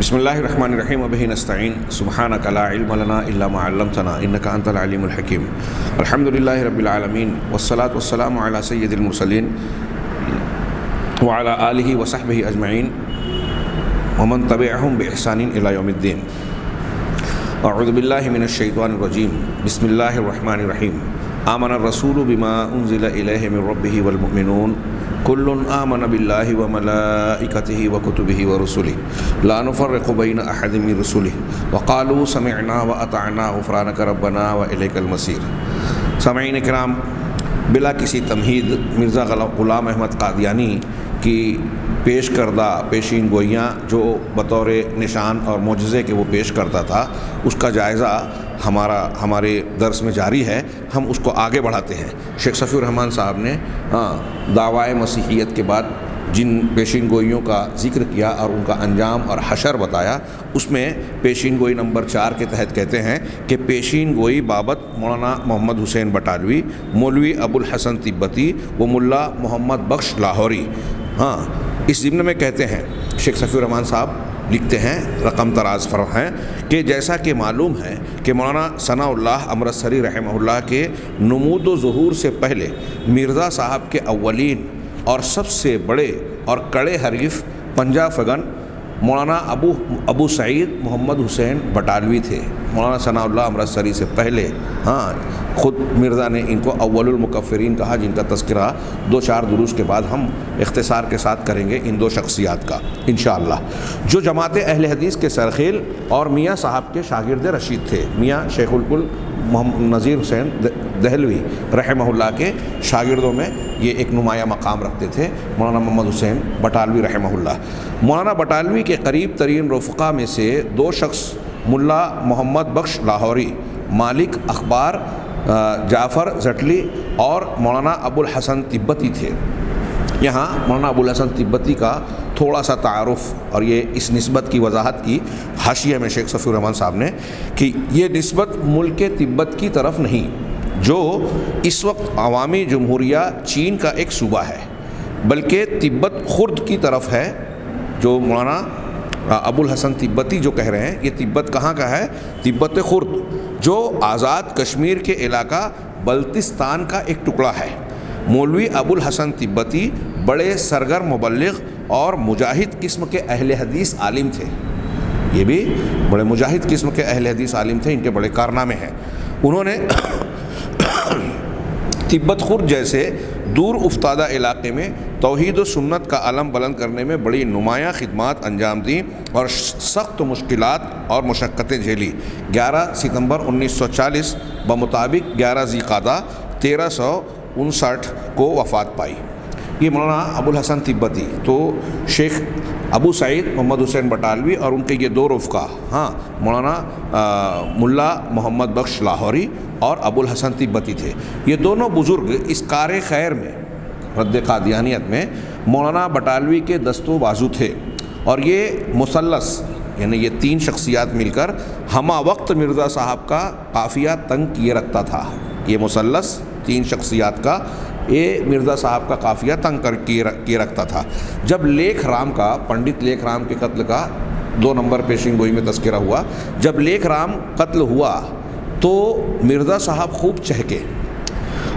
بسم اللہ الرحمن الرحیم وبہ نستعین سبحانک لا علم لنا الا ما علمتنا انک انت العلیم الحکیم الحمد للہ رب العالمین والصلاة والسلام علی سید المرسلین وعلی آلہ وصحبہ اجمعین ومن تبعہم بإحسان الی یوم الدین. اعوذ باللہ من الشیطان الرجیم. بسم اللہ الرحمن الرحیم. آمن الرسول بما انزل الیہ من ربہ والمؤمنون کل آمن باللہ وملائکتہ وکتبہ ورسلہ لا نفرق بین احد من رسلہ وقالوا سمعنا واطعنا غفرانک ربنا والیک المصیر. سامعین کرام، بلا کسی تمہید مرزا غلام احمد قادیانی کی پیش کردہ پیشین گوئیاں جو بطور نشان اور معجزے کے وہ پیش کرتا تھا، اس کا جائزہ ہمارے درس میں جاری ہے. ہم اس کو آگے بڑھاتے ہیں. شیخ صفی الرحمن صاحب نے دعوائے مسیحیت کے بعد جن پیشین گوئیوں کا ذکر کیا اور ان کا انجام اور حشر بتایا، اس میں پیشین گوئی نمبر 4 کے تحت کہتے ہیں کہ پیشین گوئی بابت مولانا محمد حسین بٹالوی، مولوی ابوالحسن تبتی و ملا محمد بخش لاہوری. اس ضمن میں کہتے ہیں شیخ صفی الرحمن صاحب لکھتے ہیں، رقم طراز فرق ہیں، کہ جیسا کہ معلوم ہے کہ مولانا ثناء اللہ امرتسری رحمہ اللہ کے نمود و ظہور سے پہلے مرزا صاحب کے اولین اور سب سے بڑے اور کڑے حریف پنجہ فگن مولانا ابو سعید محمد حسین بٹالوی تھے. مولانا ثناء اللہ امرتسری سے پہلے خود مرزا نے ان کو اول المکفرین کہا، جن کا تذکرہ 2-4 دروس کے بعد ہم اختصار کے ساتھ کریں گے ان دو شخصیات کا انشاءاللہ، جو جماعت اہل حدیث کے سرخیل اور میاں صاحب کے شاگرد رشید تھے. میاں شیخ الکل محمد نذیر حسین دہلوی رحمہ اللہ کے شاگردوں میں یہ ایک نمایاں مقام رکھتے تھے مولانا محمد حسین بٹالوی رحمہ اللہ. مولانا بٹالوی کے قریب ترین رفقا میں سے 2 شخص ملا محمد بخش لاہوری، مالک اخبار جعفر زٹلی اور مولانا ابوالحسن تبتی تھے. یہاں مولانا ابوالحسن تبتی کا تھوڑا سا تعارف اور یہ اس نسبت کی وضاحت کی حاشیہ میں شیخ صفی الرحمن صاحب نے کہ یہ نسبت ملک تبت کی طرف نہیں، جو اس وقت عوامی جمہوریہ چین کا ایک صوبہ ہے، بلکہ تبت خرد کی طرف ہے. جو مولانا ابوالحسن تبتی جو کہہ رہے ہیں، یہ تبت کہاں کا ہے؟ تبت خرد، جو آزاد کشمیر کے علاقہ بلتستان کا ایک ٹکڑا ہے. مولوی ابوالحسن تبتی بڑے سرگرم مبلغ اور مجاہد قسم کے اہل حدیث عالم تھے. یہ بھی بڑے مجاہد قسم کے اہل حدیث عالم تھے، ان کے بڑے کارنامے ہیں. انہوں نے تبت خرد جیسے دور افتادہ علاقے میں توحید و سنت کا علم بلند کرنے میں بڑی نمایاں خدمات انجام دیں اور سخت مشکلات اور مشقتیں جھیلی. 11 ستمبر 1940 بمطابق 11 ذی قعدہ 1359 کو وفات پائی. یہ مولانا ابوالحسن تبتی تو شیخ ابو سعید محمد حسین بٹالوی اور ان کے یہ 2 رفقا مولانا ملا محمد بخش لاہوری اور ابوالحسن تبتی تھے. یہ دونوں بزرگ اس کار خیر میں، رد قادیانیت میں، مولانا بٹالوی کے دست و بازو تھے، اور یہ مثلث یعنی یہ 3 شخصیات مل کر ہمہ وقت مرزا صاحب کا قافیہ تنگ کیے رکھتا تھا. یہ مثلث 3 شخصیات کا یہ مرزا صاحب کا قافیہ تنگ کر کیے رکھتا تھا. جب لیکھ رام کا، پنڈت لیکھ رام کے قتل کا 2 نمبر پیشین گوئی میں تذکرہ ہوا، جب لیکھ رام قتل ہوا تو مرزا صاحب خوب چہکے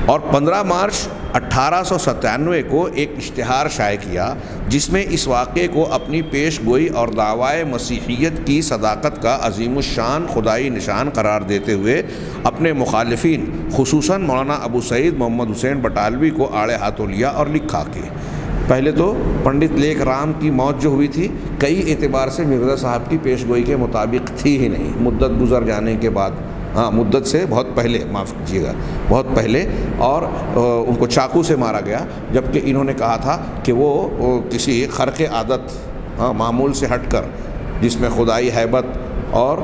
اور 15 مارچ 1897 کو ایک اشتہار شائع کیا، جس میں اس واقعے کو اپنی پیش گوئی اور دعوائے مسیحیت کی صداقت کا عظیم الشان خدائی نشان قرار دیتے ہوئے اپنے مخالفین خصوصاً مولانا ابو سعید محمد حسین بٹالوی کو آڑے ہاتھوں لیا اور لکھا کہ پہلے تو پنڈت لیکھ رام کی موت جو ہوئی تھی کئی اعتبار سے مرزا صاحب کی پیش گوئی کے مطابق تھی ہی نہیں. مدت گزر جانے کے بعد، مدت سے بہت پہلے، معاف کیجیے گا، بہت پہلے، اور ان کو چاقو سے مارا گیا، جبکہ انہوں نے کہا تھا کہ وہ کسی خرق عادت معمول سے ہٹ کر، جس میں خدائی ہیبت اور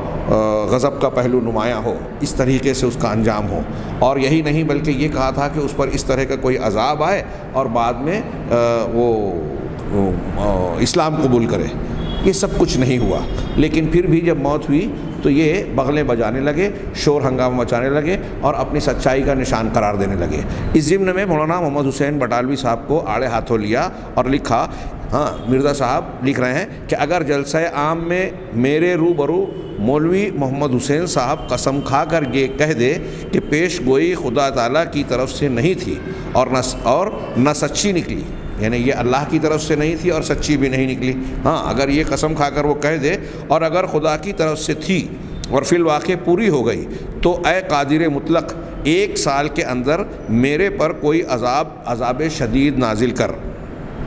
غضب کا پہلو نمایاں ہو، اس طریقے سے اس کا انجام ہو. اور یہی نہیں بلکہ یہ کہا تھا کہ اس پر اس طرح کا کوئی عذاب آئے اور بعد میں وہ اسلام قبول کرے. یہ سب کچھ نہیں ہوا، لیکن پھر بھی جب موت ہوئی تو یہ بغلیں بجانے لگے، شور ہنگامہ مچانے لگے اور اپنی سچائی کا نشان قرار دینے لگے۔ اس ضمن میں مولانا محمد حسین بٹالوی صاحب کو آڑے ہاتھوں لیا اور لکھا، مرزا صاحب لکھ رہے ہیں کہ اگر جلسہ عام میں میرے روبرو مولوی محمد حسین صاحب قسم کھا کر یہ کہہ دے کہ پیش گوئی خدا تعالیٰ کی طرف سے نہیں تھی اور نہ سچی نکلی، یعنی یہ اللہ کی طرف سے نہیں تھی اور سچی بھی نہیں نکلی، اگر یہ قسم کھا کر وہ کہہ دے اور اگر خدا کی طرف سے تھی اور فی الواقع پوری ہو گئی، تو اے قادر مطلق 1 سال کے اندر میرے پر کوئی عذاب شدید نازل کر،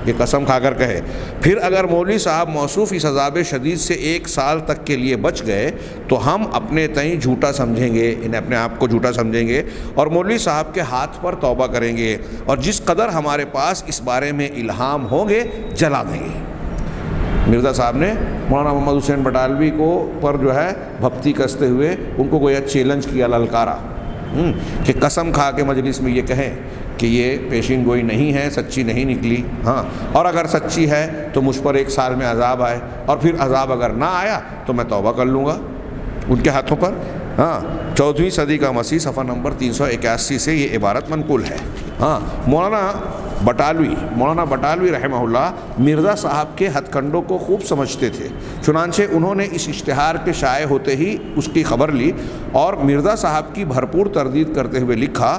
یہ قسم کھا کر کہے۔ پھر اگر مولوی صاحب موصوف اس عذاب شدید سے 1 سال تک کے لیے بچ گئے تو ہم اپنے تئیں جھوٹا سمجھیں گے، انہیں اپنے آپ کو جھوٹا سمجھیں گے اور مولوی صاحب کے ہاتھ پر توبہ کریں گے اور جس قدر ہمارے پاس اس بارے میں الہام ہوں گے جلا دیں گے۔ مرزا صاحب نے مولانا محمد حسین بٹالوی کو پر جو ہے بھپتی کستے ہوئے ان کو گویا چیلنج کیا، للکارا کہ قسم کھا کے مجلس میں یہ کہیں کہ یہ پیشین گوئی نہیں ہے، سچی نہیں نکلی، اور اگر سچی ہے تو مجھ پر 1 سال میں عذاب آئے اور پھر عذاب اگر نہ آیا تو میں توبہ کر لوں گا ان کے ہاتھوں پر۔ 14ویں صدی کا مسیح، صفحہ نمبر 381 سے یہ عبارت منقول ہے۔ مولانا بٹالوی رحمہ اللہ مرزا صاحب کے ہتھ کنڈوں کو خوب سمجھتے تھے، چنانچہ انہوں نے اس اشتہار کے شائع ہوتے ہی اس کی خبر لی اور مرزا صاحب کی بھرپور تردید کرتے ہوئے لکھا،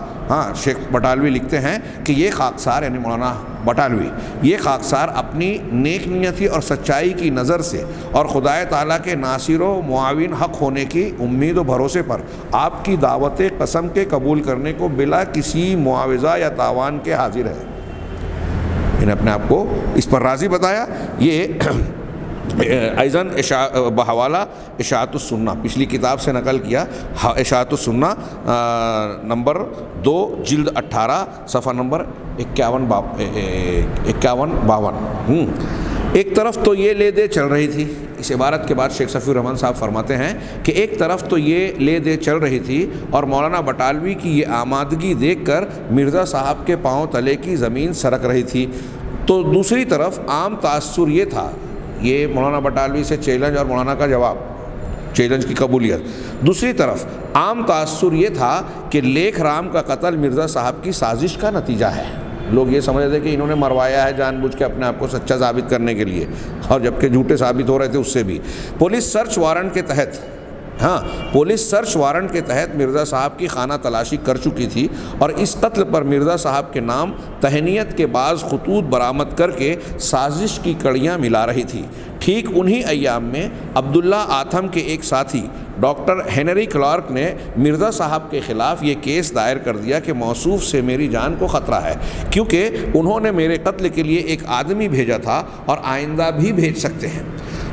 شیخ بٹالوی لکھتے ہیں کہ یہ خاکسار یعنی مولانا بٹالوی یہ خاکسار اپنی نیک نیتی اور سچائی کی نظر سے اور خدائے تعالیٰ کے ناصر و معاون حق ہونے کی امید و بھروسے پر آپ کی دعوت قسم کے قبول کرنے کو بلا کسی معاوضہ یا تاوان کے حاضر ہے۔ انہیں اپنے آپ کو اس پر راضی بتایا۔ یہ ایضاً بحوالہ اشاعت السنہ پچھلی کتاب سے نقل کیا، اشاعت السنہ نمبر 2 جلد 18 صفحہ نمبر 51-52۔ ایک طرف تو یہ لے دے چل رہی تھی، اس عبارت کے بعد شیخ صفی الرحمن صاحب فرماتے ہیں کہ ایک طرف تو یہ لے دے چل رہی تھی اور مولانا بٹالوی کی یہ آمادگی دیکھ کر مرزا صاحب کے پاؤں تلے کی زمین سرک رہی تھی، تو دوسری طرف عام تاثر یہ تھا، یہ مولانا بٹالوی سے چیلنج اور مولانا کا جواب، چیلنج کی قبولیت۔ دوسری طرف عام تاثر یہ تھا کہ لیکھ رام کا قتل مرزا صاحب کی سازش کا نتیجہ ہے۔ لوگ یہ سمجھتے تھے کہ انہوں نے مروایا ہے جان بوجھ کے اپنے آپ کو سچا ثابت کرنے کے لیے، اور جبکہ جھوٹے ثابت ہو رہے تھے اس سے بھی۔ پولیس سرچ وارنٹ کے تحت مرزا صاحب کی خانہ تلاشی کر چکی تھی اور اس قتل پر مرزا صاحب کے نام تہنیت کے بعض خطوط برآمد کر کے سازش کی کڑیاں ملا رہی تھی۔ ٹھیک انہی ایام میں عبداللہ آتھم کے ایک ساتھی ڈاکٹر ہینری کلارک نے مرزا صاحب کے خلاف یہ کیس دائر کر دیا کہ موصوف سے میری جان کو خطرہ ہے، کیونکہ انہوں نے میرے قتل کے لیے ایک آدمی بھیجا تھا اور آئندہ بھی بھیج سکتے ہیں۔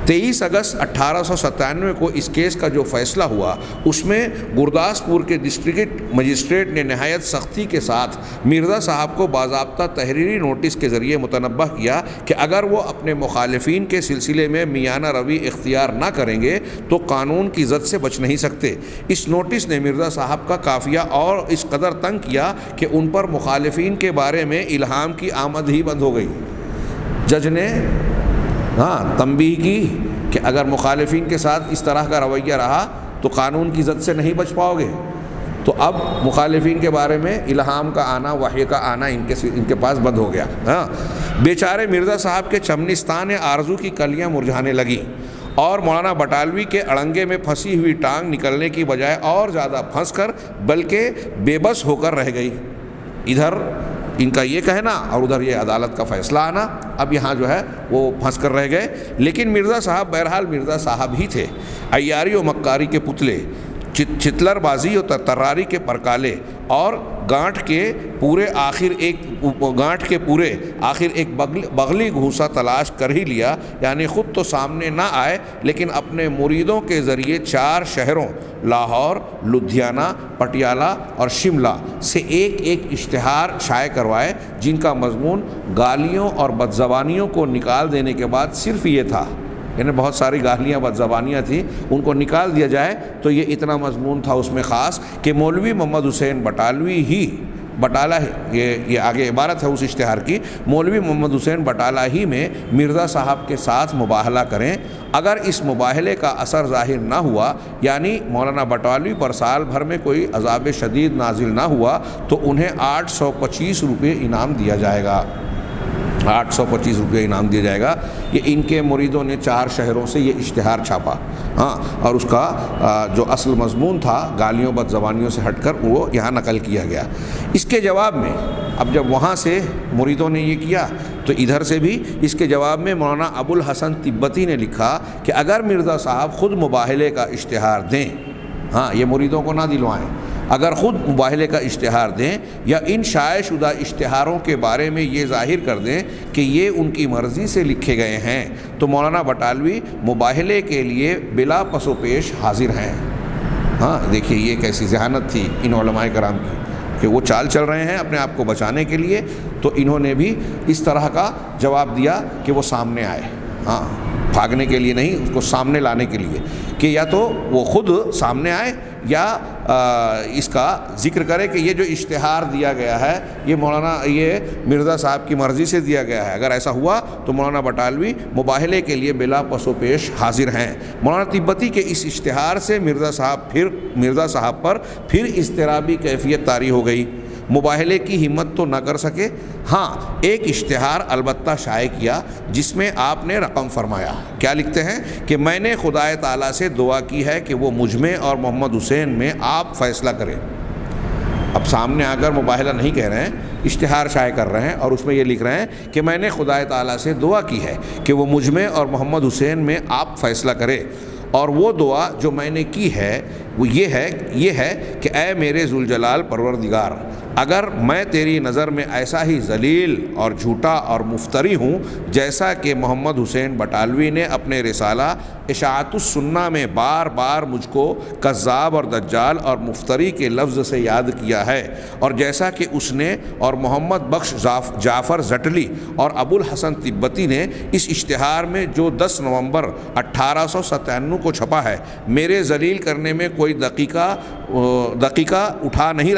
23 اگست 1897 کو اس کیس کا جو فیصلہ ہوا اس میں گرداسپور کے ڈسٹرکٹ مجسٹریٹ نے نہایت سختی کے ساتھ مرزا صاحب کو باضابطہ تحریری نوٹس کے ذریعے متنبہ کیا کہ اگر وہ اپنے مخالفین کے سلسلے میں میانہ روی اختیار نہ کریں گے تو قانون کی زد سے بچ نہیں سکتے۔ اس نوٹس نے مرزا صاحب کا قافیہ اور اس قدر تنگ کیا کہ ان پر مخالفین کے بارے میں الہام کی آمد ہی بند ہو گئی۔ جج نے تنبیہ کی کہ اگر مخالفین کے ساتھ اس طرح کا رویہ رہا تو قانون کی زد سے نہیں بچ پاؤ گے، تو اب مخالفین کے بارے میں الہام کا آنا، وحی کا آنا ان کے پاس بند ہو گیا۔ بیچارے مرزا صاحب کے چمنستان آرزو کی کلیاں مرجھانے لگیں اور مولانا بٹالوی کے اڑنگے میں پھنسی ہوئی ٹانگ نکلنے کی بجائے اور زیادہ پھنس کر بلکہ بے بس ہو کر رہ گئی۔ ادھر ان کا یہ کہنا اور ادھر یہ عدالت کا فیصلہ آنا، اب یہاں جو ہے وہ پھنس کر رہ گئے۔ لیکن مرزا صاحب بہرحال مرزا صاحب ہی تھے، عیاری و مکاری کے پتلے، چتلر بازی و تراری کے پرکالے، اور گانٹھ کے پورے آخر ایک بغلی گھوسا تلاش کر ہی لیا، یعنی خود تو سامنے نہ آئے لیکن اپنے مریدوں کے ذریعے 4 شہروں لاہور، لدھیانہ، پٹیالہ اور شملہ سے ایک اشتہار شائع کروائے جن کا مضمون گالیوں اور بدزبانیوں کو نکال دینے کے بعد صرف یہ تھا، یعنی بہت ساری گالیاں بدزبانیاں تھیں، ان کو نکال دیا جائے تو یہ اتنا مضمون تھا اس میں خاص کہ مولوی محمد حسین بٹالوی ہی بٹالہ، یہ آگے عبارت ہے اس اشتہار کی، مولوی محمد حسین بٹالہ ہی میں مرزا صاحب کے ساتھ مباہلہ کریں، اگر اس مباہلے کا اثر ظاہر نہ ہوا، یعنی مولانا بٹالوی پر سال بھر میں کوئی عذاب شدید نازل نہ ہوا، تو انہیں 825 روپے انعام دیا جائے گا، 825 روپے انعام دیا جائے گا۔ یہ ان کے مریدوں نے 4 شہروں سے یہ اشتہار چھاپا، اور اس کا جو اصل مضمون تھا گالیوں بد زبانیوں سے ہٹ کر وہ یہاں نقل کیا گیا۔ اس کے جواب میں اب جب وہاں سے مریدوں نے یہ کیا تو ادھر سے بھی اس کے جواب میں مولانا ابو الحسن تبتی نے لکھا کہ اگر مرزا صاحب خود مباہلے کا اشتہار دیں، یہ مریدوں کو نہ دلوائیں، اگر خود مباہلے کا اشتہار دیں یا ان شائع شدہ اشتہاروں کے بارے میں یہ ظاہر کر دیں کہ یہ ان کی مرضی سے لکھے گئے ہیں، تو مولانا بٹالوی مباہلے کے لیے بلا پس و پیش حاضر ہیں۔ دیکھیے یہ کیسی ذہانت تھی ان علماء کرام کی کہ وہ چال چل رہے ہیں اپنے آپ کو بچانے کے لیے، تو انہوں نے بھی اس طرح کا جواب دیا کہ وہ سامنے آئے، بھاگنے کے لیے نہیں، اس کو سامنے لانے کے لیے، کہ یا تو وہ خود سامنے آئے یا اس کا ذکر کرے کہ یہ جو اشتہار دیا گیا ہے یہ مرزا صاحب کی مرضی سے دیا گیا ہے۔ اگر ایسا ہوا تو مولانا بٹالوی مباہلے کے لیے بلا پس و پیش حاضر ہیں۔ مولانا تبتی کے اس اشتہار سے مرزا صاحب پر پھر اضطرابی کیفیت طاری ہو گئی، مباہلے کی ہمت تو نہ کر سکے، ایک اشتہار البتہ شائع کیا جس میں آپ نے رقم فرمایا، کیا لکھتے ہیں کہ میں نے خدا تعالیٰ سے دعا کی ہے کہ وہ مجھ میں اور محمد حسین میں آپ فیصلہ کریں۔ اب سامنے آ کر مباہلہ نہیں کہہ رہے ہیں، اشتہار شائع کر رہے ہیں اور اس میں یہ لکھ رہے ہیں کہ میں نے خدا تعالیٰ سے دعا کی ہے کہ وہ مجھ میں اور محمد حسین میں آپ فیصلہ کرے، اور وہ دعا جو میں نے کی ہے وہ یہ ہے کہ اے میرے ذوالجلال پروردگار، اگر میں تیری نظر میں ایسا ہی ذلیل اور جھوٹا اور مفتری ہوں جیسا کہ محمد حسین بٹالوی نے اپنے رسالہ اشاعت السنہ میں بار بار مجھ کو کذاب اور دجال اور مفتری کے لفظ سے یاد کیا ہے، اور جیسا کہ اس نے اور محمد بخش جعفر زٹلی اور ابو الحسن تبتی نے اس اشتہار میں جو 10 نومبر 1897 کو چھپا ہے، میرے ذلیل کرنے میں کوئی دقیقہ اٹھا نہیں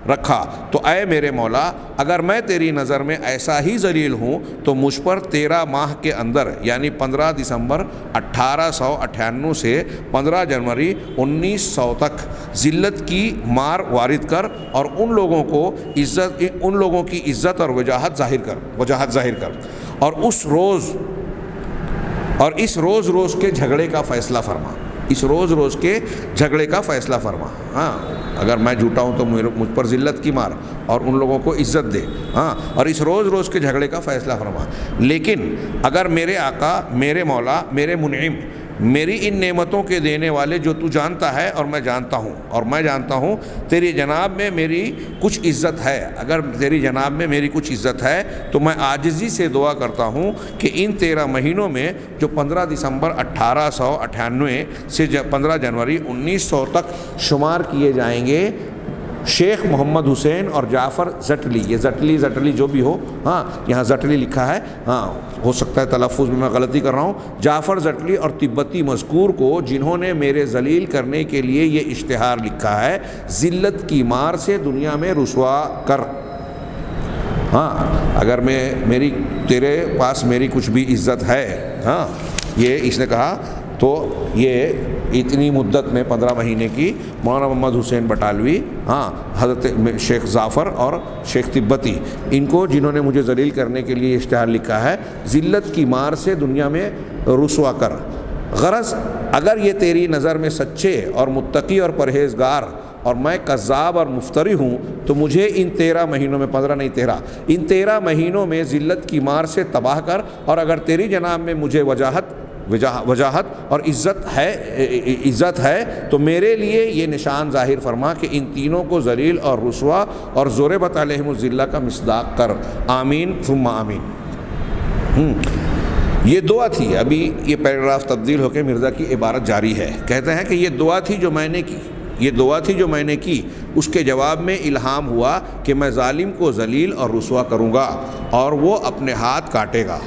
رکھا، تو اے میرے مولا، اگر میں تیری نظر میں ایسا ہی ذلیل ہوں تو مجھ پر 13 ماہ کے اندر یعنی 15 دسمبر 1898 سے 15 جنوری 1900 تک ذلت کی مار وارد کر، اور ان لوگوں کی عزت اور وجاہت ظاہر کر، اور اس روز کے جھگڑے کا فیصلہ فرما، اگر میں جھوٹا ہوں تو مجھ پر ذلت کی مار اور ان لوگوں کو عزت دے، اور اس روز کے جھگڑے کا فیصلہ فرما۔ لیکن اگر میرے آقا، میرے مولا، میرے منعم، میری ان نعمتوں کے دینے والے جو تو جانتا ہے اور میں جانتا ہوں تیری جناب میں میری کچھ عزت ہے، اگر تیری جناب میں میری کچھ عزت ہے تو میں عاجزی سے دعا کرتا ہوں کہ ان 13 مہینوں میں جو 15 دسمبر 1898 سے 15 جنوری 1900 تک شمار کیے جائیں گے، شیخ محمد حسین اور جعفر زٹلی، یہ زٹلی جو بھی ہو، یہاں زٹلی لکھا ہے، ہو سکتا ہے تلفظ میں غلطی کر رہا ہوں، جعفر زٹلی اور تبتی مذکور کو جنہوں نے میرے ذلیل کرنے کے لیے یہ اشتہار لکھا ہے، ذلت کی مار سے دنیا میں رسوا کر۔ اگر تیرے پاس میری کچھ بھی عزت ہے، یہ اس نے کہا، تو یہ اتنی مدت میں 15 مہینے کی مولانا محمد حسین بٹالوی، حضرت شیخ ظافر اور شیخ تبتی، ان کو جنہوں نے مجھے ذلیل کرنے کے لیے اشتہار لکھا ہے، ذلت کی مار سے دنیا میں رسوا کر۔ غرض اگر یہ تیری نظر میں سچے اور متقی اور پرہیزگار اور میں کذاب اور مفتری ہوں تو مجھے ان 13 مہینوں میں، 15 نہیں 13، ان 13 مہینوں میں ذلت کی مار سے تباہ کر، اور اگر تیری جناب میں مجھے وجاہت اور عزت ہے تو میرے لیے یہ نشان ظاہر فرما کہ ان تینوں کو ذلیل اور رسوا اور ضربت علیہم الذلہ کا مصداق کر، آمین ثم آمین۔ یہ دعا تھی، ابھی یہ پیراگراف تبدیل ہو کے مرزا کی عبارت جاری ہے، کہتے ہیں کہ یہ دعا تھی جو میں نے کی، اس کے جواب میں الہام ہوا کہ میں ظالم کو ذلیل اور رسوا کروں گا اور وہ اپنے ہاتھ کاٹے گا۔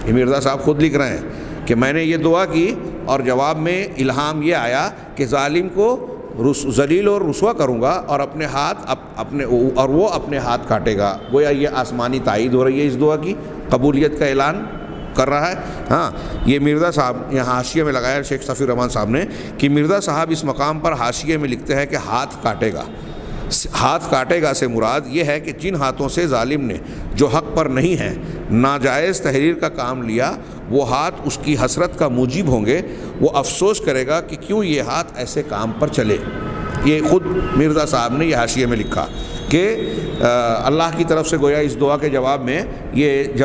یہ مرزا صاحب خود لکھ رہے ہیں کہ میں نے یہ دعا کی اور جواب میں الہام یہ آیا کہ ظالم کو ذلیل اور رسوا کروں گا اور اپنے ہاتھ اور وہ اپنے ہاتھ کاٹے گا۔ گویا یہ آسمانی تائید ہو رہی ہے اس دعا کی، قبولیت کا اعلان کر رہا ہے۔ ہاں، یہ مرزا صاحب یہاں حاشیے میں لگایا شیخ صفی الرحمان صاحب نے کہ مرزا صاحب اس مقام پر حاشیے میں لکھتے ہیں کہ ہاتھ کاٹے گا۔ ہاتھ کاٹے گا سے مراد یہ ہے کہ جن ہاتھوں سے ظالم نے جو حق پر نہیں ہے ناجائز تحریر کا کام لیا، وہ ہاتھ اس کی حسرت کا موجب ہوں گے۔ وہ افسوس کرے گا کہ کیوں یہ ہاتھ ایسے کام پر چلے۔ یہ خود مرزا صاحب نے یہ حاشیے میں لکھا کہ اللہ کی طرف سے گویا اس دعا کے جواب میں یہ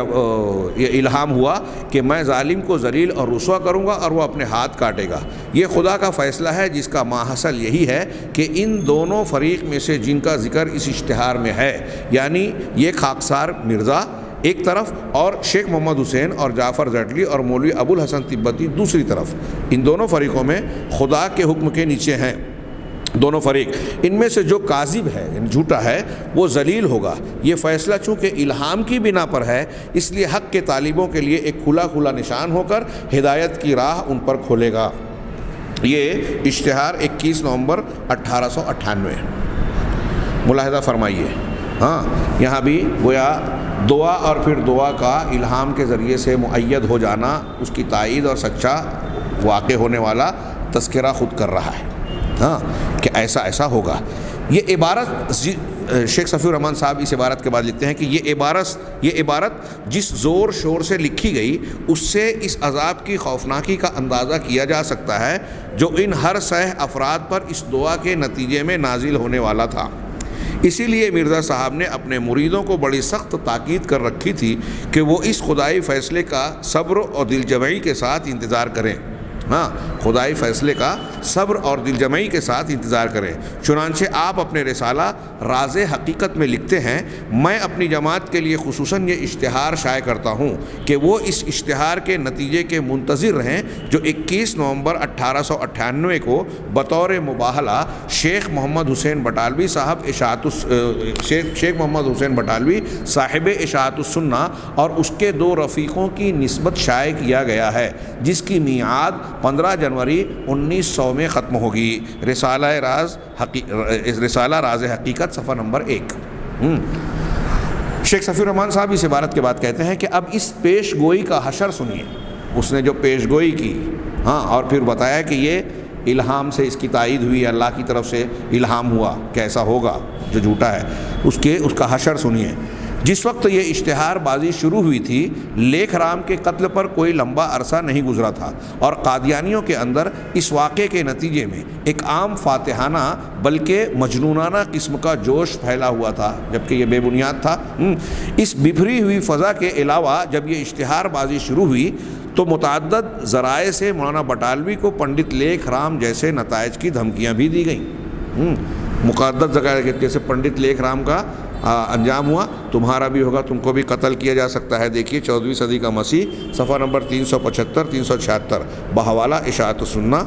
الہام ہوا کہ میں ظالم کو ذلیل اور رسوا کروں گا اور وہ اپنے ہاتھ کاٹے گا۔ یہ خدا کا فیصلہ ہے جس کا ماحصل یہی ہے کہ ان دونوں فریق میں سے جن کا ذکر اس اشتہار میں ہے، یعنی یہ خاکسار مرزا ایک طرف اور شیخ محمد حسین اور جعفر زیڈلی اور مولوی ابو الحسن تبتی دوسری طرف، ان دونوں فریقوں میں خدا کے حکم کے نیچے ہیں دونوں فریق۔ ان میں سے جو کاذب ہے یعنی جھوٹا ہے وہ ذلیل ہوگا۔ یہ فیصلہ چونکہ الہام کی بنا پر ہے اس لیے حق کے طالبوں کے لیے ایک کھلا نشان ہو کر ہدایت کی راہ ان پر کھولے گا۔ یہ اشتہار 21 نومبر 1898 ملاحظہ فرمائیے۔ ہاں، یہاں بھی گویا دعا اور پھر دعا کا الہام کے ذریعے سے مؤید ہو جانا، اس کی تائید اور سچا واقع ہونے والا تذکرہ خود کر رہا ہے۔ ہاں، کہ ایسا ہوگا۔ یہ عبارت شیخ صفی الرحمان صاحب اس عبارت کے بعد لکھتے ہیں کہ یہ عبارت جس زور شور سے لکھی گئی اس سے اس عذاب کی خوفناکی کا اندازہ کیا جا سکتا ہے جو ان ہر سہ افراد پر اس دعا کے نتیجے میں نازل ہونے والا تھا۔ اسی لیے مرزا صاحب نے اپنے مریدوں کو بڑی سخت تاکید کر رکھی تھی کہ وہ اس خدائی فیصلے کا صبر اور دل جمعی کے ساتھ انتظار کریں۔ ہاں، خدائی فیصلے کا صبر اور دل جمعی کے ساتھ انتظار کریں۔ چنانچہ آپ اپنے رسالہ راز حقیقت میں لکھتے ہیں، میں اپنی جماعت کے لیے خصوصاً یہ اشتہار شائع کرتا ہوں کہ وہ اس اشتہار کے نتیجے کے منتظر رہیں جو 21 نومبر 1898 کو بطور مباہلہ شیخ محمد حسین بٹالوی صاحب اشاعت السنہ اور اس کے دو رفیقوں کی نسبت شائع کیا گیا ہے، جس کی میعاد 15 جنوری 1900 میں ختم ہوگی۔ رسالہ راز حقیقت صفحہ نمبر 1۔ شیخ صفی الرحمان صاحب اس عبارت کے بعد کہتے ہیں کہ اب اس پیش گوئی کا حشر سنیے۔ اس نے جو پیش گوئی کی، ہاں، اور پھر بتایا کہ یہ الہام سے اس کی تائید ہوئی، اللہ کی طرف سے الہام ہوا کہ ایسا ہوگا جو جھوٹا ہے، اس کا حشر سنیے۔ جس وقت یہ اشتہار بازی شروع ہوئی تھی، لیکھ رام کے قتل پر کوئی لمبا عرصہ نہیں گزرا تھا اور قادیانیوں کے اندر اس واقعے کے نتیجے میں ایک عام فاتحانہ بلکہ مجنونانہ قسم کا جوش پھیلا ہوا تھا، جبکہ یہ بے بنیاد تھا۔ اس بکھری ہوئی فضا کے علاوہ جب یہ اشتہار بازی شروع ہوئی تو متعدد ذرائع سے مولانا بٹالوی کو پنڈت لیکھ رام جیسے نتائج کی دھمکیاں بھی دی گئیں۔ متعدد ذرائع جیسے پنڈت لیکھ رام کا انجام ہوا، تمہارا بھی ہوگا، تم کو بھی قتل کیا جا سکتا ہے۔ دیکھیے 14ویں صدی کا مسیح، صفحہ نمبر 375 376 بحوالہ اشاعت السنہ،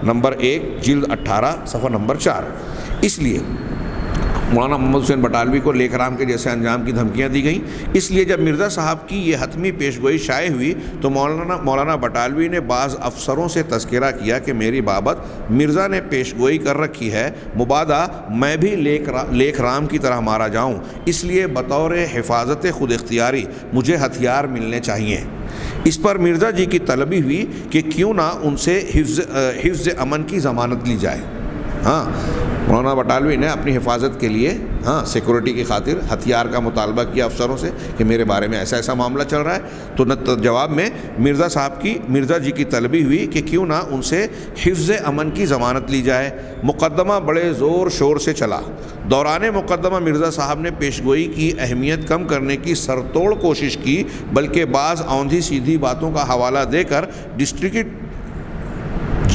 نمبر 1 جلد 18 صفحہ نمبر 4۔ اس لیے مولانا محمد حسین بٹالوی کو لیکھ رام کے جیسے انجام کی دھمکیاں دی گئیں۔ اس لیے جب مرزا صاحب کی یہ حتمی پیش گوئی شائع ہوئی تو مولانا بٹالوی نے بعض افسروں سے تذکرہ کیا کہ میری بابت مرزا نے پیش گوئی کر رکھی ہے، مبادا میں بھی لیکھ رام کی طرح مارا جاؤں، اس لیے بطور حفاظت خود اختیاری مجھے ہتھیار ملنے چاہیے۔ اس پر مرزا جی کی طلبی ہوئی کہ کیوں نہ ان سے حفظ امن کی ضمانت لی جائے۔ ہاں، مولانا بٹالوی نے اپنی حفاظت کے لیے سیکورٹی کی خاطر ہتھیار کا مطالبہ کیا افسروں سے کہ میرے بارے میں ایسا معاملہ چل رہا ہے، تو جواب میں مرزا جی کی طلبی ہوئی کہ کیوں نہ ان سے حفظ امن کی ضمانت لی جائے۔ مقدمہ بڑے زور شور سے چلا۔ دوران مقدمہ مرزا صاحب نے پیشگوئی کی اہمیت کم کرنے کی سرتوڑ کوشش کی، بلکہ بعض اوندھی سیدھی باتوں کا حوالہ دے کر ڈسٹرکٹ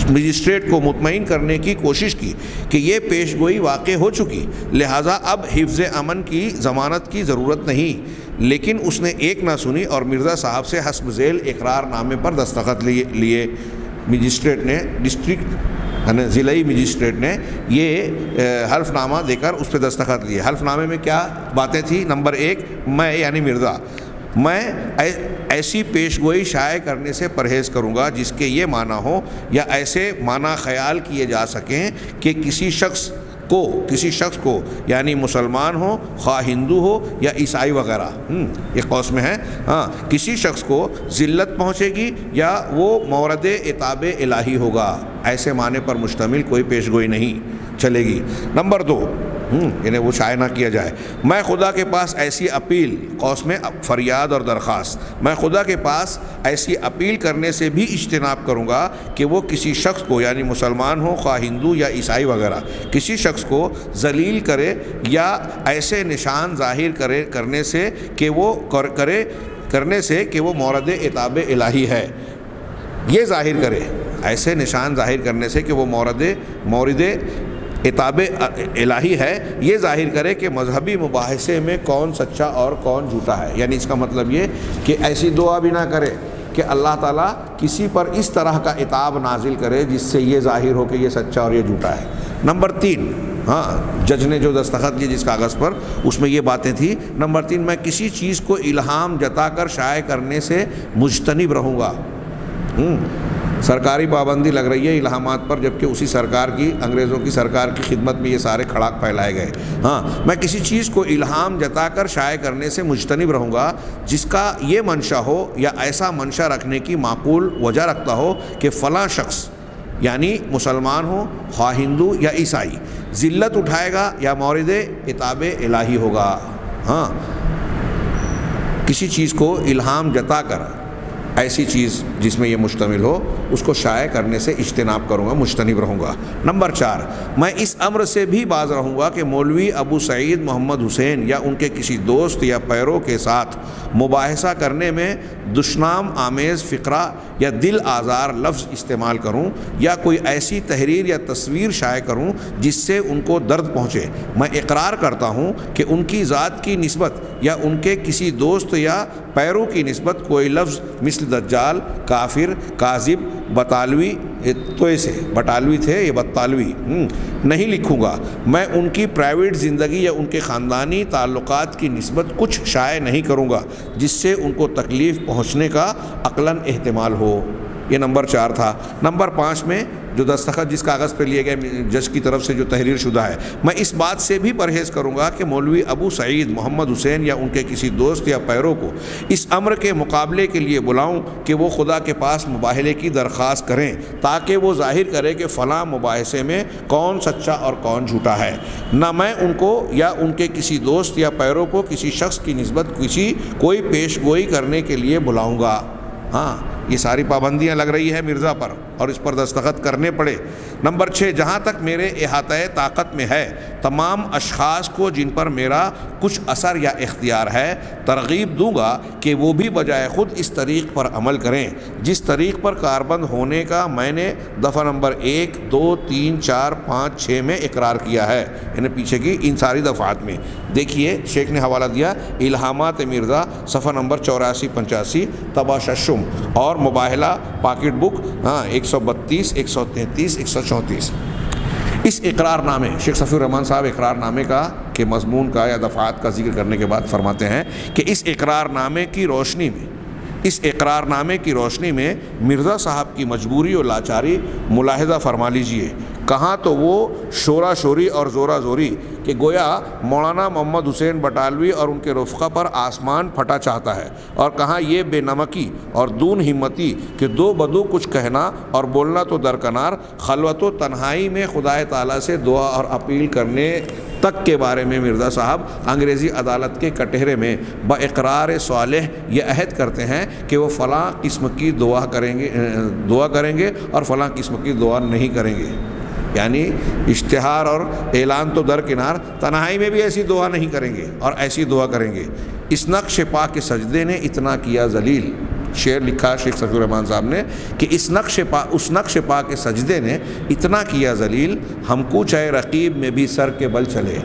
مجسٹریٹ کو مطمئن کرنے کی کوشش کی کہ یہ پیش گوئی واقع ہو چکی، لہٰذا اب حفظ امن کی ضمانت کی ضرورت نہیں۔ لیکن اس نے ایک نہ سنی اور مرزا صاحب سے حسب ذیل اقرار نامے پر دستخط لیے۔ مجسٹریٹ نے ضلعی مجسٹریٹ نے یہ حلف نامہ دے کر اس پہ دستخط لیے۔ حلف نامے میں کیا باتیں تھیں؟ نمبر 1، میں یعنی مرزا میں ایسی پیش گوئی شائع کرنے سے پرہیز کروں گا جس کے یہ معنی ہو یا ایسے معنی خیال کیے جا سکیں کہ کسی شخص کو یعنی مسلمان ہو، خواہ ہندو ہو یا عیسائی وغیرہ، یہ قوس میں ہے، کسی شخص کو ذلت پہنچے گی یا وہ مورد عتاب الہی ہوگا، ایسے معنی پر مشتمل کوئی پیش گوئی نہیں چلے گی۔ نمبر 2، یعنی وہ شائع نہ کیا جائے، میں خدا کے پاس ایسی اپیل، قوس میں فریاد اور درخواست، میں خدا کے پاس ایسی اپیل کرنے سے بھی اجتناب کروں گا کہ وہ کسی شخص کو یعنی مسلمان ہو، خواہ ہندو یا عیسائی وغیرہ، کسی شخص کو ذلیل کرے یا ایسے نشان ظاہر کرنے سے کہ وہ مورد عتاب الہی ہے، یہ ظاہر کرے، ایسے نشان ظاہر کرنے سے کہ وہ مورد عتاب الہی ہے، یہ ظاہر کرے کہ مذہبی مباحثے میں کون سچا اور کون جھوٹا ہے۔ یعنی اس کا مطلب یہ کہ ایسی دعا بھی نہ کرے کہ اللہ تعالیٰ کسی پر اس طرح کا عتاب نازل کرے جس سے یہ ظاہر ہو کہ یہ سچا اور یہ جھوٹا ہے۔ نمبر 3، جج نے جو دستخط کیے جس کاغذ پر، اس میں یہ باتیں تھیں۔ نمبر 3، میں کسی چیز کو الہام جتا کر شائع کرنے سے مجتنب رہوں گا۔ سرکاری پابندی لگ رہی ہے الہامات پر، جبکہ اسی سرکار کی، انگریزوں کی سرکار کی خدمت میں یہ سارے کھڑاک پھیلائے گئے۔ میں کسی چیز کو الہام جتا کر شائع کرنے سے مجتنب رہوں گا جس کا یہ منشا ہو یا ایسا منشا رکھنے کی معقول وجہ رکھتا ہو کہ فلاں شخص یعنی مسلمان ہو، خواہ ہندو یا عیسائی، ذلت اٹھائے گا یا مورد عتاب الہی ہوگا۔ کسی چیز کو الہام جتا کر، ایسی چیز جس میں یہ مشتمل ہو، اس کو شائع کرنے سے اجتناب کروں گا، مجتنب رہوں گا۔ نمبر 4، میں اس امر سے بھی باز رہوں گا کہ مولوی ابو سعید محمد حسین یا ان کے کسی دوست یا پیرو کے ساتھ مباحثہ کرنے میں دشنام آمیز فقرہ یا دل آزار لفظ استعمال کروں یا کوئی ایسی تحریر یا تصویر شائع کروں جس سے ان کو درد پہنچے۔ میں اقرار کرتا ہوں کہ ان کی ذات کی نسبت یا ان کے کسی دوست یا پیرو کی نسبت کوئی لفظ مثل دجال، کافر، کاذب، بطالوی، بٹالوی تھے یہ بطالوی، نہیں لکھوں گا۔ میں ان کی پرائیویٹ زندگی یا ان کے خاندانی تعلقات کی نسبت کچھ شائع نہیں کروں گا جس سے ان کو تکلیف پہنچنے کا عقلاً احتمال ہو۔ یہ نمبر 4 تھا۔ نمبر 5 میں جو دستخط جس کاغذ پہ لیے گئے جج کی طرف سے جو تحریر شدہ ہے، میں اس بات سے بھی پرہیز کروں گا کہ مولوی ابو سعید محمد حسین یا ان کے کسی دوست یا پیرو کو اس امر کے مقابلے کے لیے بلاؤں کہ وہ خدا کے پاس مباہلے کی درخواست کریں تاکہ وہ ظاہر کرے کہ فلاں مباحثے میں کون سچا اور کون جھوٹا ہے۔ نہ میں ان کو یا ان کے کسی دوست یا پیرو کو کسی شخص کی نسبت کوئی پیش گوئی کرنے کے لیے بلاؤں گا۔ یہ ساری پابندیاں لگ رہی ہے مرزا پر اور اس پر دستخط کرنے پڑے۔ نمبر 6، جہاں تک میرے احاطہ طاقت میں ہے تمام اشخاص کو جن پر میرا کچھ اثر یا اختیار ہے ترغیب دوں گا کہ وہ بھی بجائے خود اس طریق پر عمل کریں جس طریق پر کاربند ہونے کا میں نے دفعہ نمبر 1، 2، 3، 4، 5، 6 میں اقرار کیا ہے۔ یعنی پیچھے کی ان ساری دفعات میں دیکھیے، شیخ نے حوالہ دیا الہامات مرزا صفحہ نمبر 84-85 تباششم اور مباہلہ پاکٹ بک 132، 133، 134۔ اس اقرار نامے، شیخ صفی الرحمن صاحب اقرار نامے کے مضمون کا یا دفعات کا ذکر کرنے کے بعد فرماتے ہیں کہ اس اقرار نامے کی روشنی میں مرزا صاحب کی مجبوری و لاچاری ملاحظہ فرما لیجئے۔ کہاں تو وہ شورا شوری اور زورا زوری کہ گویا مولانا محمد حسین بٹالوی اور ان کے رفقا پر آسمان پھٹا چاہتا ہے، اور کہاں یہ بے نمکی اور دون ہمتی کہ دو بدو کچھ کہنا اور بولنا تو درکنار، خلوت و تنہائی میں خدا تعالیٰ سے دعا اور اپیل کرنے تک کے بارے میں مرزا صاحب انگریزی عدالت کے کٹہرے میں با اقرار صالح یہ عہد کرتے ہیں کہ وہ فلاں قسم کی دعا کریں گے اور فلاں قسم کی دعا نہیں کریں گے۔ یعنی اشتہار اور اعلان تو درکنار، تنہائی میں بھی ایسی دعا نہیں کریں گے اور ایسی دعا کریں گے۔ اس نقش پا کے سجدے نے اتنا کیا ذلیل، شعر لکھا شیخ صفی الرحمن صاحب نے کہ اس نقش پا کے سجدے نے اتنا کیا ذلیل، ہم کو چاہے رقیب میں بھی سر کے بل چلے۔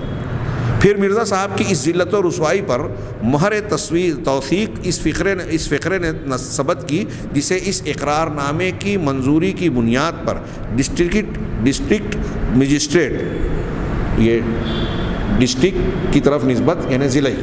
پھر مرزا صاحب کی اس ذلت و رسوائی پر مہر توثیق اس فقرے نے ثبت کی جسے اس اقرار نامے کی منظوری کی بنیاد پر ڈسٹرکٹ مجسٹریٹ، یہ ڈسٹرکٹ کی طرف نسبت یعنی ضلعی،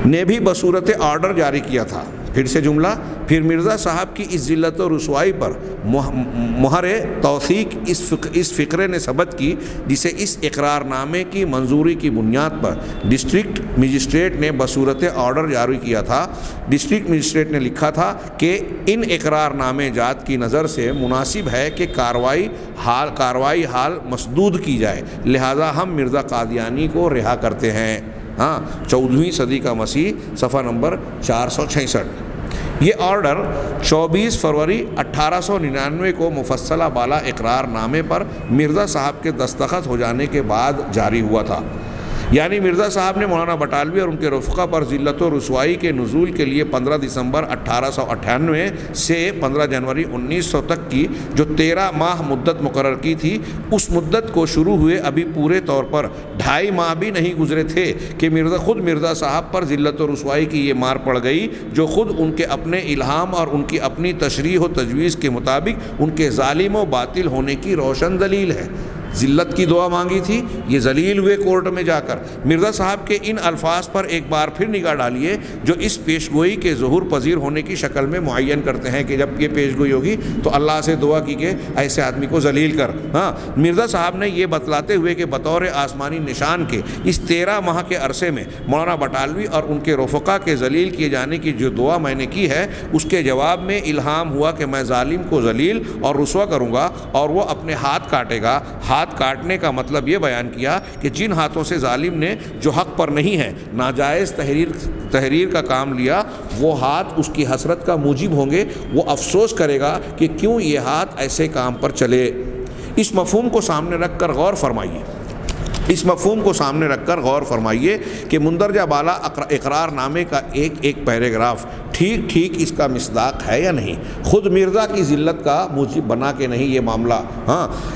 نے بھی بصورت آرڈر جاری کیا تھا۔ پھر سے جملہ، پھر مرزا صاحب کی اس ذلت و رسوائی پر مہر توثیق اس فقرے نے ثبت کی جسے اس اقرار نامے کی منظوری کی بنیاد پر ڈسٹرکٹ مجسٹریٹ نے بصورت آرڈر جاری کیا تھا۔ ڈسٹرکٹ مجسٹریٹ نے لکھا تھا کہ ان اقرار نامے جات کی نظر سے مناسب ہے کہ کاروائی حال مسدود کی جائے، لہذا ہم مرزا قادیانی کو رہا کرتے ہیں۔ 14ویں صدی کا مسیح، صفحہ نمبر 466۔ یہ آرڈر 24 فروری 1899 کو مفصلہ بالا اقرار نامے پر مرزا صاحب کے دستخط ہو جانے کے بعد جاری ہوا تھا۔ یعنی مرزا صاحب نے مولانا بٹالوی اور ان کے رفقا پر ذلت و رسوائی کے نزول کے لیے 15 دسمبر 1898 سے 15 جنوری 1900 تک کی جو 13 ماہ مدت مقرر کی تھی، اس مدت کو شروع ہوئے ابھی پورے طور پر 2.5 ماہ بھی نہیں گزرے تھے کہ خود مرزا صاحب پر ذلت و رسوائی کی یہ مار پڑ گئی جو خود ان کے اپنے الہام اور ان کی اپنی تشریح و تجویز کے مطابق ان کے ظالم و باطل ہونے کی روشن دلیل ہے۔ ذلت کی دعا مانگی تھی، یہ ذلیل ہوئے کورٹ میں جا کر۔ مرزا صاحب کے ان الفاظ پر ایک بار پھر نگاہ ڈالیے جو اس پیشگوئی کے ظہور پذیر ہونے کی شکل میں معین کرتے ہیں کہ جب یہ پیشگوئی ہوگی تو اللہ سے دعا کی کہ ایسے آدمی کو ذلیل کر۔ مرزا صاحب نے یہ بتلاتے ہوئے کہ بطور آسمانی نشان کے اس 13 ماہ کے عرصے میں مولانا بٹالوی اور ان کے رفقا کے ذلیل کیے جانے کی جو دعا میں نے کی ہے، اس کے جواب میں الہام ہوا کہ میں ظالم کو ذلیل اور رسوا کروں گا اور وہ اپنے ہاتھ کاٹے گا۔ ہاتھ کاٹنے کا مطلب یہ بیان کیا کہ جن ہاتھوں سے ظالم نے جو حق پر نہیں ہے ناجائز تحریر کا کام لیا، وہ ہاتھ اس کی حسرت کا موجب ہوں گے، وہ افسوس کرے گا کہ کیوں یہ ہاتھ ایسے کام پر چلے۔ اس مفہوم کو سامنے رکھ کر غور فرمائیے کہ مندرجہ بالا اقرار نامے کا ایک پیراگراف ٹھیک اس کا مصداق ہے یا نہیں، خود مرزا کی ذلت کا موجب بنا کے نہیں یہ معاملہ۔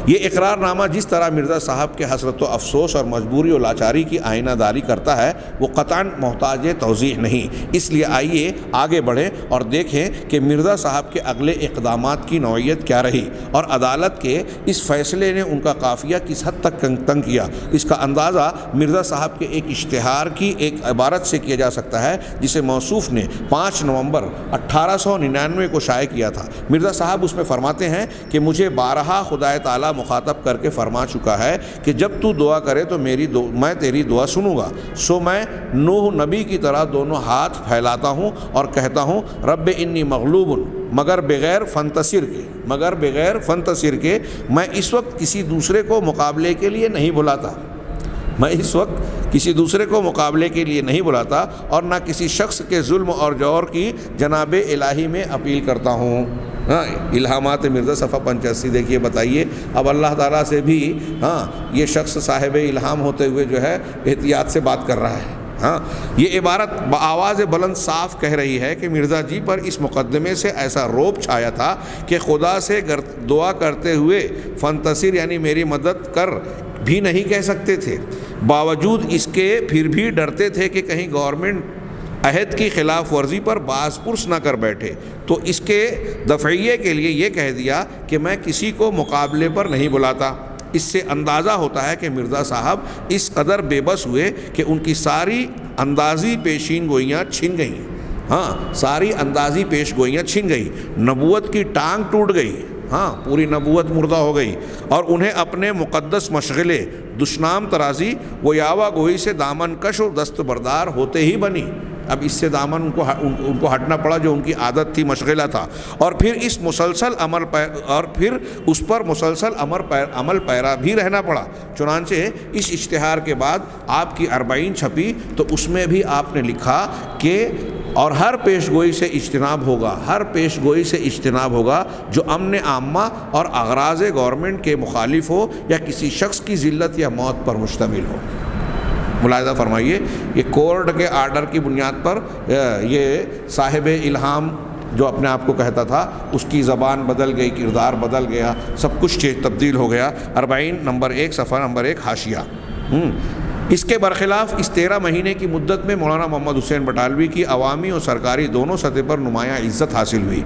یہ اقرار نامہ جس طرح مرزا صاحب کے حسرت و افسوس اور مجبوری و لاچاری کی آئینہ داری کرتا ہے وہ قطعاً محتاج توضیح نہیں۔ اس لیے آئیے آگے بڑھیں اور دیکھیں کہ مرزا صاحب کے اگلے اقدامات کی نوعیت کیا رہی اور عدالت کے اس فیصلے نے ان کا قافیہ کس حد تک تنگ کیا۔ اس کا اندازہ مرزا صاحب کے ایک اشتہار کی ایک عبارت سے کیا جا سکتا ہے جسے موصوف نے 5 نومبر 1899 کو شائع کیا تھا۔ مرزا صاحب اس میں فرماتے ہیں کہ مجھے بارہا خدائے تعالیٰ مخاطب کر کے فرما چکا ہے کہ جب تو دعا کرے تو میں تیری دعا سنوں گا، سو میں نوح نبی کی طرح دونوں ہاتھ پھیلاتا ہوں اور کہتا ہوں رب انی مغلوب مگر بغیر فنتصر کے میں اس وقت کسی دوسرے کو مقابلے کے لیے نہیں بلاتا اور نہ کسی شخص کے ظلم اور جور کی جناب الہی میں اپیل کرتا ہوں۔ الہامات مرزا صفحہ 85 دیکھیے، بتائیے اب اللہ تعالیٰ سے بھی یہ شخص صاحب الہام ہوتے ہوئے جو ہے احتیاط سے بات کر رہا ہے۔ یہ عبارت بآواز بلند صاف کہہ رہی ہے کہ مرزا جی پر اس مقدمے سے ایسا روب چھایا تھا کہ خدا سے دعا کرتے ہوئے فنتصر یعنی میری مدد کر بھی نہیں کہہ سکتے تھے، باوجود اس کے پھر بھی ڈرتے تھے کہ کہیں گورنمنٹ عہد کی خلاف ورزی پر باز پرس نہ کر بیٹھے، تو اس کے دفعیے کے لیے یہ کہہ دیا کہ میں کسی کو مقابلے پر نہیں بلاتا۔ اس سے اندازہ ہوتا ہے کہ مرزا صاحب اس قدر بے بس ہوئے کہ ان کی ساری اندازی پیشین گوئیاں چھن گئیں، نبوت کی ٹانگ ٹوٹ گئی، پوری نبوت مردہ ہو گئی اور انہیں اپنے مقدس مشغلے دشنام ترازی و یاوہ گوئی سے دامن کش و دستبردار ہوتے ہی بنی۔ اب اس سے دامن ان کو ہٹنا پڑا جو ان کی عادت تھی، مشغلہ تھا، اور پھر اس پر مسلسل عمل پیرا بھی رہنا پڑا۔ چنانچہ اس اشتہار کے بعد آپ کی 40 چھپی تو اس میں بھی آپ نے لکھا کہ اور ہر پیشگوئی سے اجتناب ہوگا جو امن عامہ اور اغراض گورنمنٹ کے مخالف ہو یا کسی شخص کی ذلت یا موت پر مشتمل ہو۔ ملاحظہ فرمائیے، یہ کورٹ کے آرڈر کی بنیاد پر یہ صاحب الہام جو اپنے آپ کو کہتا تھا اس کی زبان بدل گئی، کردار بدل گیا، سب کچھ تبدیل ہو گیا۔ 40 نمبر 1 صفحہ نمبر 1 حاشیہ۔ اس کے برخلاف اس 13 مہینے کی مدت میں مولانا محمد حسین بٹالوی کی عوامی اور سرکاری دونوں سطح پر نمایاں عزت حاصل ہوئی۔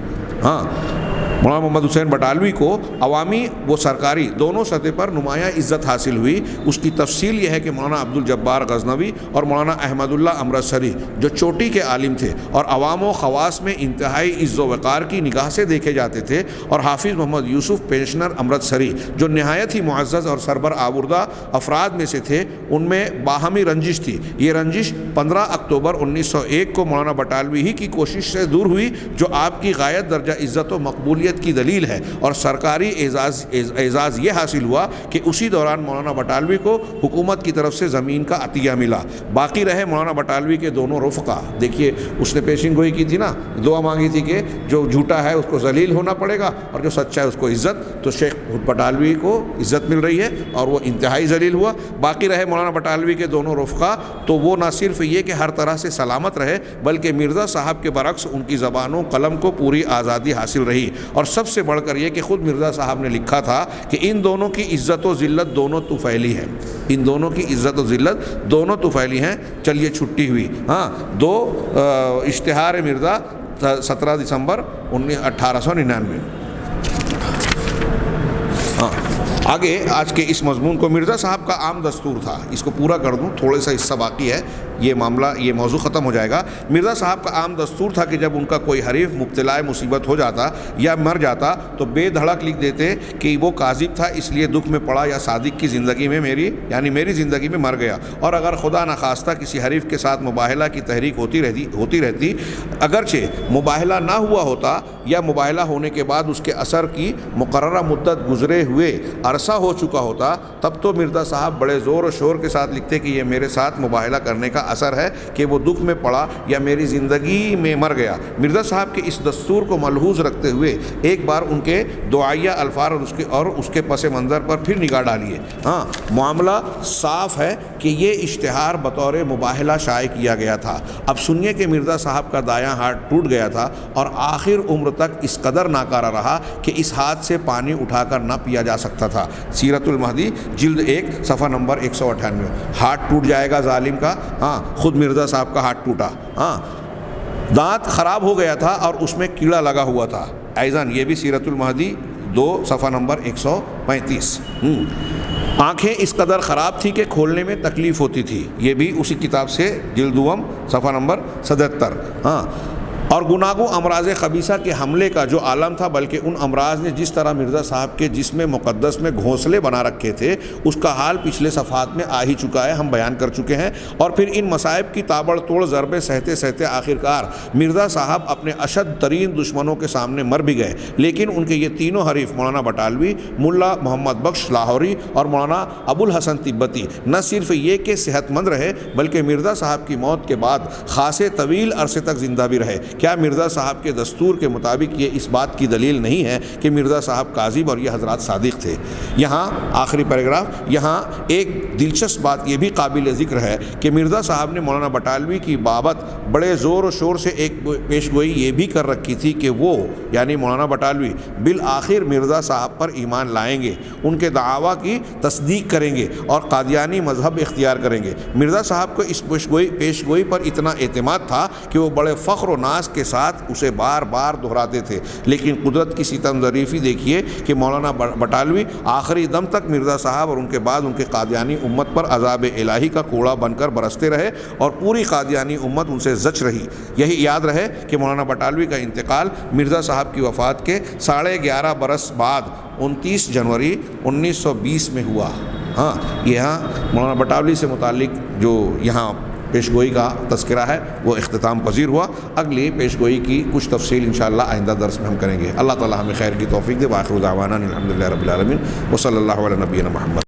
مولانا محمد حسین بٹالوی کو عوامی و سرکاری دونوں سطح پر نمایاں عزت حاصل ہوئی۔ اس کی تفصیل یہ ہے کہ مولانا عبدالجبار غزنوی اور مولانا احمد اللہ امرتسری جو چوٹی کے عالم تھے اور عوام و خواص میں انتہائی عز و وقار کی نگاہ سے دیکھے جاتے تھے، اور حافظ محمد یوسف پینشنر امرتسری جو نہایت ہی معزز اور سربر آوردہ افراد میں سے تھے، ان میں باہمی رنجش تھی۔ یہ رنجش 15 اکتوبر 1901 کو مولانا بٹالوی ہی کی کوشش سے دور ہوئی، جو آپ کی غایت درجہ عزت و مقبولیت کی دلیل ہے، اور سرکاری اعزاز یہ حاصل ہوا کہ اسی دوران مولانا بٹالوی کو حکومت کی طرف سے زمین کا عطیہ ملا۔ باقی رہے مولانا بٹالوی کے دونوں رفقا۔ دیکھیے اس نے پیشین گوئی کی تھی نا، دعا مانگی تھی کہ جو جھوٹا ہے اس کو ذلیل ہونا پڑے گا اور جو سچا ہے اس کو عزت، تو شیخ بٹالوی کو عزت مل رہی ہے اور وہ انتہائی ذلیل ہوا۔ باقی رہے مولانا بٹالوی کے دونوں رفقا، تو وہ نہ صرف یہ کہ ہر طرح سے سلامت رہے، بلکہ مرزا صاحب کے برعکس ان کی زبان و قلم کو پوری آزادی حاصل رہی۔ اور سب سے بڑھ کر یہ کہ خود مرزا صاحب نے لکھا تھا کہ ان دونوں کی عزت و ذلت دونوں طفیلی ہیں، ان دونوں کی عزت و ذلت دونوں طفیلی ہیں۔ چلیے چھٹی ہوئی، ہاں، دو اشتہار مرزا 17 دسمبر 1899۔ ہاں آگے آج کے اس مضمون کو، مرزا صاحب کا عام دستور تھا، اس کو پورا کر دوں، تھوڑا سا حصہ باقی ہے، یہ معاملہ یہ موضوع ختم ہو جائے گا۔ مرزا صاحب کا عام دستور تھا کہ جب ان کا کوئی حریف مبتلا مصیبت ہو جاتا یا مر جاتا تو بے دھڑک لکھ دیتے کہ وہ کاذب تھا اس لیے دکھ میں پڑا، یا صادق کی زندگی میں میری زندگی میں مر گیا۔ اور اگر خدا نخواستہ کسی حریف کے ساتھ مباہلہ کی تحریک ہوتی رہتی، اگرچہ مباہلہ نہ ہوا ہوتا یا مباہلہ ہونے کے بعد اس کے اثر کی مقررہ مدت گزرے ہوئے عرصہ ہو چکا ہوتا، تب تو مرزا صاحب بڑے زور و شور کے ساتھ لکھتے کہ یہ میرے ساتھ مباہلہ کرنے کا اثر ہے کہ وہ دکھ میں پڑا یا میری زندگی میں مر گیا۔ مرزا صاحب کے اس دستور کو ملحوظ رکھتے ہوئے ایک بار ان کے دعائیہ الفاظ اور اس کے پس منظر پر پھر نگاہ ڈالیے۔ ہاں، معاملہ صاف ہے کہ یہ اشتہار بطور مباہلہ شائع کیا گیا تھا۔ اب سنیے کہ مرزا صاحب کا دایاں ہاتھ ٹوٹ گیا تھا اور آخر عمر تک اس قدر ناکارہ رہا کہ اس ہاتھ سے پانی اٹھا کر نہ پیا جا سکتا تھا۔ سیرت المہدی جلد 1 صفحہ نمبر 198۔ ہاتھ ٹوٹ جائے گا ظالم کا، ہاں، خود مرزا صاحب کا ہاتھ ٹوٹا۔ ہاں، دانت خراب ہو گیا تھا اور اس میں کیڑا لگا ہوا تھا، ایضاً یہ بھی سیرت المہدی 2 صفحہ نمبر 135۔ آنکھیں اس قدر خراب تھی کہ کھولنے میں تکلیف ہوتی تھی، یہ بھی اسی کتاب سے جلد 2 صفحہ نمبر 77۔ ہاں، اور گناگو امراض خبیثہ کے حملے کا جو عالم تھا، بلکہ ان امراض نے جس طرح مرزا صاحب کے جسم مقدس میں گھونسلے بنا رکھے تھے، اس کا حال پچھلے صفحات میں آ ہی چکا ہے، ہم بیان کر چکے ہیں۔ اور پھر ان مصائب کی تابڑ توڑ ضربیں سہتے سہتے آخرکار مرزا صاحب اپنے اشد ترین دشمنوں کے سامنے مر بھی گئے، لیکن ان کے یہ تینوں حریف مولانا بٹالوی، ملا محمد بخش لاہوری اور مولانا ابو الحسن تبتی نہ صرف یہ کہ صحت مند رہے، بلکہ مرزا صاحب کی موت کے بعد خاصے طویل عرصے تک زندہ بھی رہے۔ کیا مرزا صاحب کے دستور کے مطابق یہ اس بات کی دلیل نہیں ہے کہ مرزا صاحب کاذب اور یہ حضرات صادق تھے؟ یہاں آخری پیراگراف، یہاں ایک دلچسپ بات یہ بھی قابل ذکر ہے کہ مرزا صاحب نے مولانا بٹالوی کی بابت بڑے زور و شور سے ایک پیش گوئی یہ بھی کر رکھی تھی کہ وہ یعنی مولانا بٹالوی بالآخر مرزا صاحب پر ایمان لائیں گے، ان کے دعویٰ کی تصدیق کریں گے اور قادیانی مذہب اختیار کریں گے۔ مرزا صاحب کو اس پیش گوئی پر اتنا اعتماد تھا کہ وہ بڑے فخر و ناز کے ساتھ اسے بار بار دہراتے تھے، لیکن قدرت کی ستم ظریفی دیکھیے کہ مولانا بٹالوی آخری دم تک مرزا صاحب اور ان کے بعد ان کے قادیانی امت پر عذاب الہی کا کوڑا بن کر برستے رہے اور پوری قادیانی امت ان سے زچ رہی۔ یہی یاد رہے کہ مولانا بٹالوی کا انتقال مرزا صاحب کی وفات کے 11.5 برس بعد 29 جنوری 1920 میں ہوا۔ ہاں، یہاں مولانا بٹالوی سے متعلق جو یہاں پیشگوئی کا تذکرہ ہے وہ اختتام پذیر ہوا۔ اگلی پیشگوئی کی کچھ تفصیل انشاءاللہ آئندہ درس میں ہم کریں گے۔ اللہ تعالی ہمیں خیر کی توفیق دے۔ وآخر دعوانا الحمدللہ رب العالمین، وصلی اللہ علی نبینا محمد۔